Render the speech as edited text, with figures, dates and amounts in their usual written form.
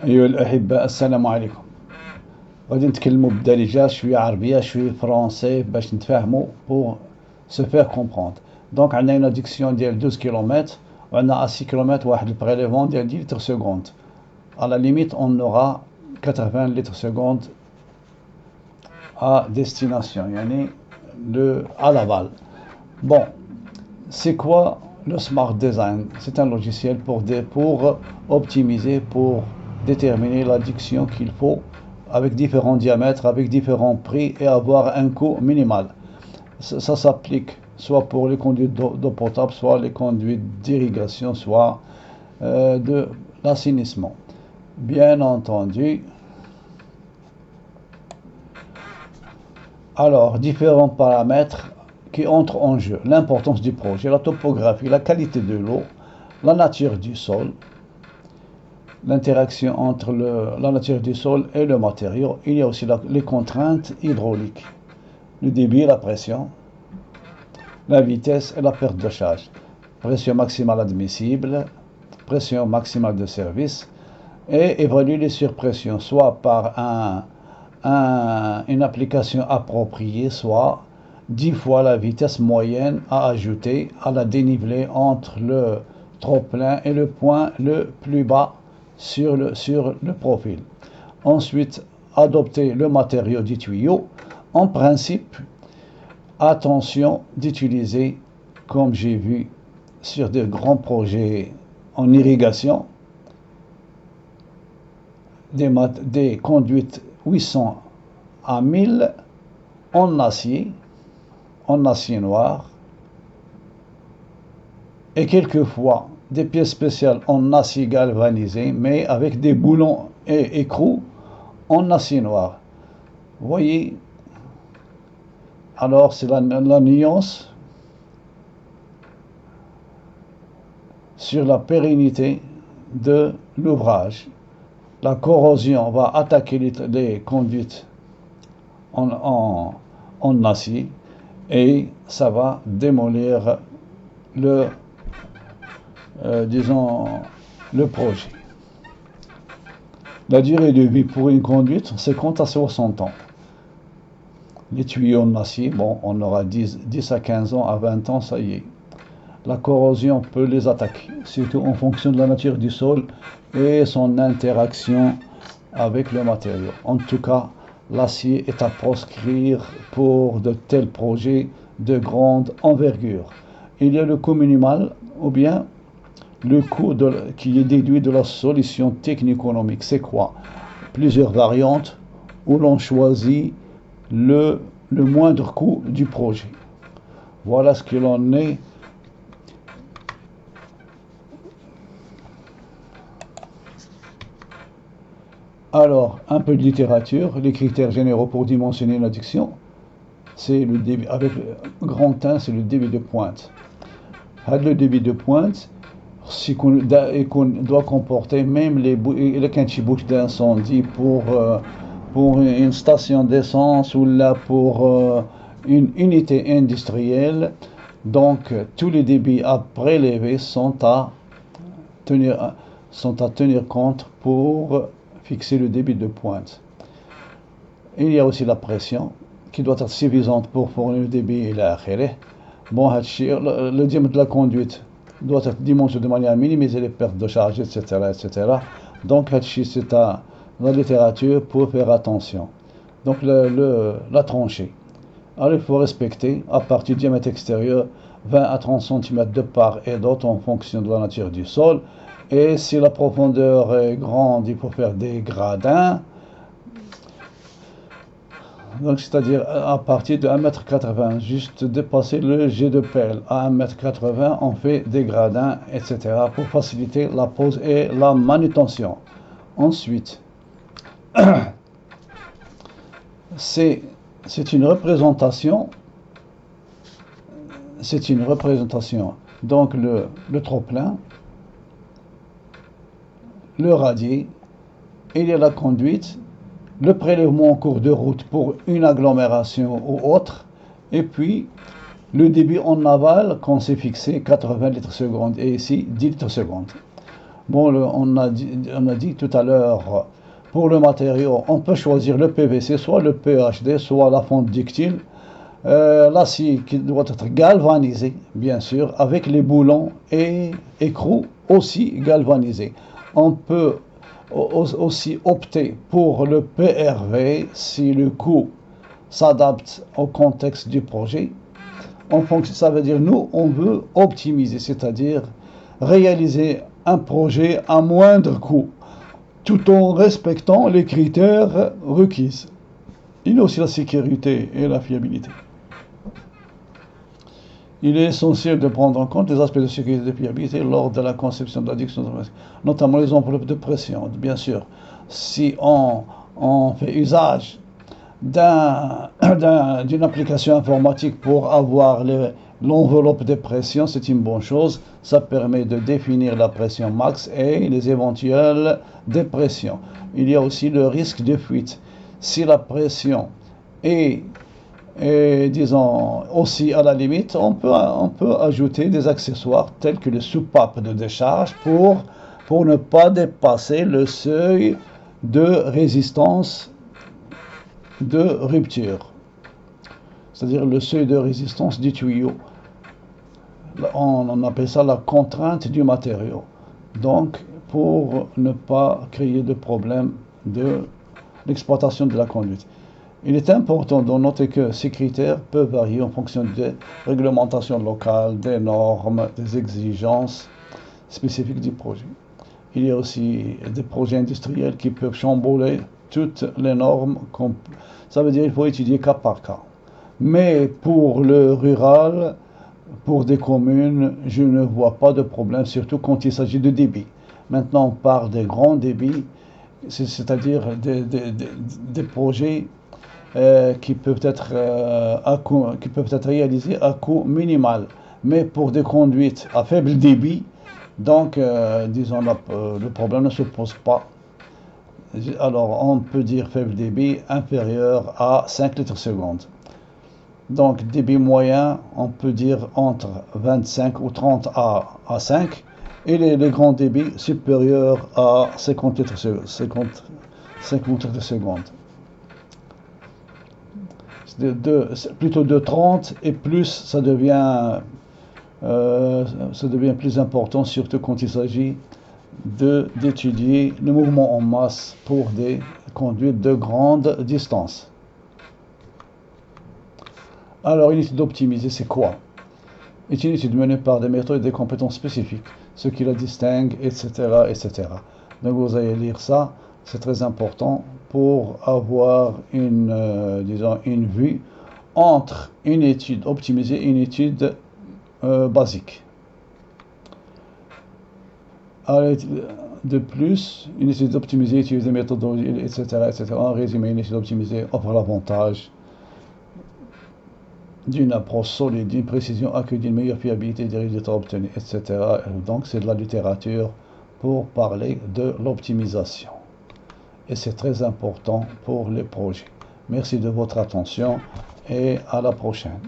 أيها الأحبة، السلام عليكم. غادي نتكلموا بالدارجة، شوية عربية شوية فرونسي باش نتفاهموا بوغ سو فيغ كومبروندر. دونك عندنا اون ديكسيون ديال 12 كيلومتر، وعندنا 6 كيلومتر واحد البريليفون ديال 10 لتر سكوند. على ليميت اون اورا 80 لتر سكوند à destination, يعني à l'aval. Bon, c'est quoi le Smart Design? C'est un logiciel pour optimiser, pour déterminer l'addiction qu'il faut avec différents diamètres, avec différents prix et avoir un coût minimal. Ça s'applique soit pour les conduites d'eau potable, soit les conduites d'irrigation, soit de l'assainissement. Bien entendu, alors, différents paramètres qui entrent en jeu. L'importance du projet, la topographie, la qualité de l'eau, la nature du sol, l'interaction entre la nature du sol et le matériau. Il y a aussi les contraintes hydrauliques, le débit, la pression, la vitesse et la perte de charge. Pression maximale admissible, pression maximale de service, et évaluer les surpressions, soit par une application appropriée, soit 10 fois la vitesse moyenne à ajouter à la dénivelée entre le trop-plein et le point le plus bas sur le profil. Ensuite, adopter le matériau du tuyau. En principe, attention d'utiliser, comme j'ai vu sur de grands projets en irrigation, des conduites 800 à 1000 en acier noir, et quelquefois des pièces spéciales en acier galvanisé, mais avec des boulons et écrous en acier noir. Vous voyez, alors c'est la nuance sur la pérennité de l'ouvrage. La corrosion va attaquer les conduites en acier et ça va démolir le projet. La durée de vie pour une conduite, 50 à 60 ans. Les tuyaux en acier, bon, on aura 10 à 15 ans, à 20 ans, ça y est. La corrosion peut les attaquer, surtout en fonction de la nature du sol et son interaction avec le matériau. En tout cas, l'acier est à proscrire pour de tels projets de grande envergure. Il y a le coût minimal ou bien le coût qui est déduit de la solution technico-économique. C'est quoi? Plusieurs variantes où l'on choisit le moindre coût du projet. Voilà ce que l'on est. Alors, un peu de littérature, les critères généraux pour dimensionner une addiction, c'est le débit, avec le grand 1, c'est le débit de pointe. Le débit de pointe, doit comporter même les bouches d'incendie pour une station d'essence ou là pour une unité industrielle. Donc, tous les débits à prélever sont à tenir compte pour fixer le débit de pointe. Il y a aussi la pression qui doit être suffisante pour fournir le débit et l'akhirih. Bon, le diamètre de la conduite doit être dimensionné de manière à minimiser les pertes de charge, etc. etc. Donc, c'est à la littérature pour faire attention. Donc, la tranchée. Alors, il faut respecter, à partir du diamètre extérieur, 20 à 30 cm de part et d'autre en fonction de la nature du sol. Et si la profondeur est grande, il faut faire des gradins. Donc, c'est-à-dire à partir de 1,80 m, juste dépasser le jet de pelle. À 1,80 m, on fait des gradins, etc. pour faciliter la pose et la manutention. Ensuite, c'est une représentation. Donc, le trop-plein, le radier, il y a la conduite, le prélèvement en cours de route pour une agglomération ou autre, et puis le débit en aval qu'on s'est fixé 80 litres seconde et ici 10 litres seconde. Bon, on a dit tout à l'heure, pour le matériau, on peut choisir le PVC, soit le PHD, soit la fonte ductile. L'acier qui doit être galvanisé, bien sûr, avec les boulons et écrous aussi galvanisés. On peut aussi opter pour le PRV si le coût s'adapte au contexte du projet. Ça veut dire, nous, on veut optimiser, c'est-à-dire réaliser un projet à moindre coût, tout en respectant les critères requis. Il y a aussi la sécurité et la fiabilité. Il est essentiel de prendre en compte les aspects de sécurité et de fiabilité lors de la conception de l'adduction, notamment les enveloppes de pression. Bien sûr, si on fait usage d'une application informatique pour avoir l'enveloppe de pression, c'est une bonne chose. Ça permet de définir la pression max et les éventuelles dépressions. Il y a aussi le risque de fuite. Si la pression est disons aussi à la limite, on peut ajouter des accessoires tels que les soupapes de décharge pour ne pas dépasser le seuil de résistance de rupture, c'est-à-dire le seuil de résistance du tuyau. On appelle ça la contrainte du matériau. Donc, pour ne pas créer de problème de l'exploitation de la conduite. Il est important de noter que ces critères peuvent varier en fonction des réglementations locales, des normes, des exigences spécifiques du projet. Il y a aussi des projets industriels qui peuvent chambouler toutes les normes. Ça veut dire qu'il faut étudier cas par cas. Mais pour le rural, pour des communes, je ne vois pas de problème, surtout quand il s'agit de débit. Maintenant, on parle des grands débits, c'est-à-dire des projets qui peuvent être réalisés à coût minimal. Mais pour des conduites à faible débit, donc, disons, le problème ne se pose pas. Alors, on peut dire faible débit inférieur à 5 litres seconde. Donc, débit moyen, on peut dire entre 25 ou 30 à 5. Et les grands débits supérieurs à 50 litres seconde. Plutôt de 30 et plus, ça devient plus important, surtout quand il s'agit d'étudier le mouvement en masse pour des conduites de grande distance. Alors, une étude optimisée, c'est quoi? C'est une étude menée par des méthodes et des compétences spécifiques, ce qui la distingue, etc., etc. Donc, vous allez lire ça, c'est très important pour avoir une vue entre une étude optimisée et une étude basique. Alors, de plus, une étude optimisée utilise des méthodologies, etc., etc. En résumé, une étude optimisée offre l'avantage d'une approche solide, d'une précision accrue, d'une meilleure fiabilité des résultats obtenus, etc. Donc, c'est de la littérature pour parler de l'optimisation. Et c'est très important pour les projets. Merci de votre attention et à la prochaine.